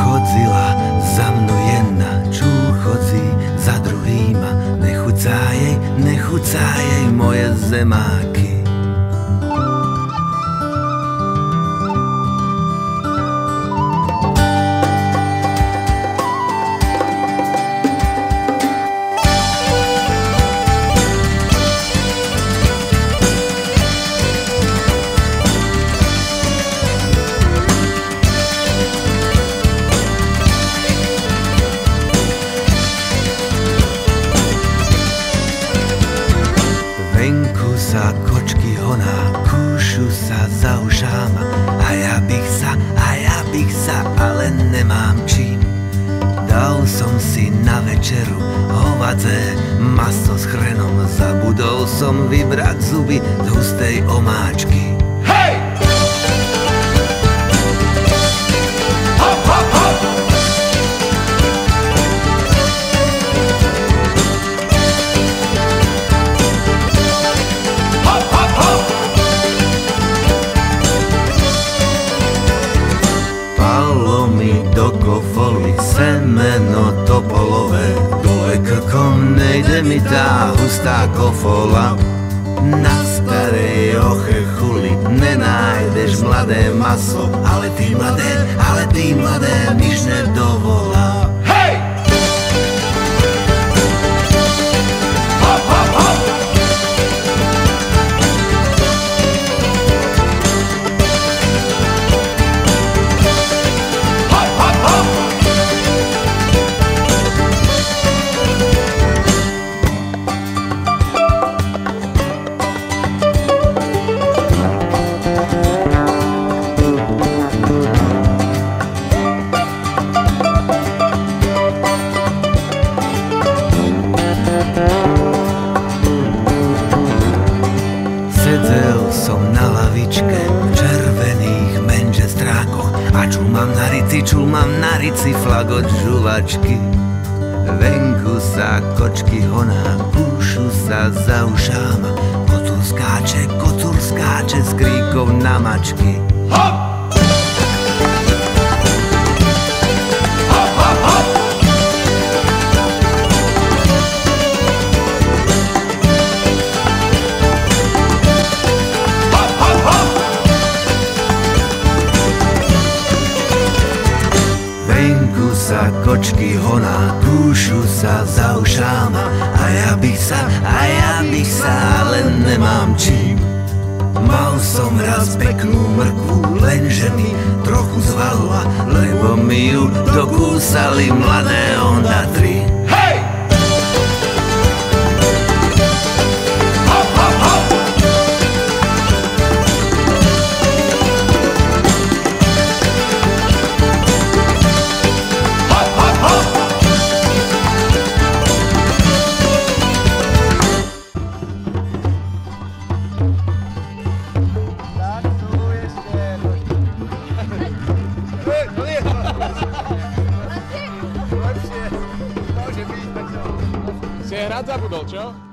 Chodzila za mnou jedna, chodzi za druhýma. Nechucá jej moje zemáky. Venku sa kočky honá, kúšu sa za ušáma. A ja bych sa, ale nemám čím. Dal som si na večeru hovadze maso s chrenom. Zabudol som vybrať zuby z hustej omáčky. Hej! Hop, hop, hop! Do kofoly semeno topolové, dole krkom nejde mi tá hustá kofola. Na starej ochechuli nenájdeš mladé maso, ale ty mladé nič nedovolá. Hej! Hop, hop, hop! Sedel som na lavičke v červených menžestrákoch a čul mám na rici flag od žuvačky. Venku sa kočky honá, kúšu sa za ušáma. Kocúr skáče s kríkom na mačky. Hop! Venku sa kočky honá, kúšu sa za ušáma. A ja bych sa, ale nemám čím. Mal som raz peknú mrkvu, lenže mi trochu zvalila, lebo mi ju dokúsali mladé Honda 3. Hej! Hop, hop, hop! Si hrať zabudol, čo?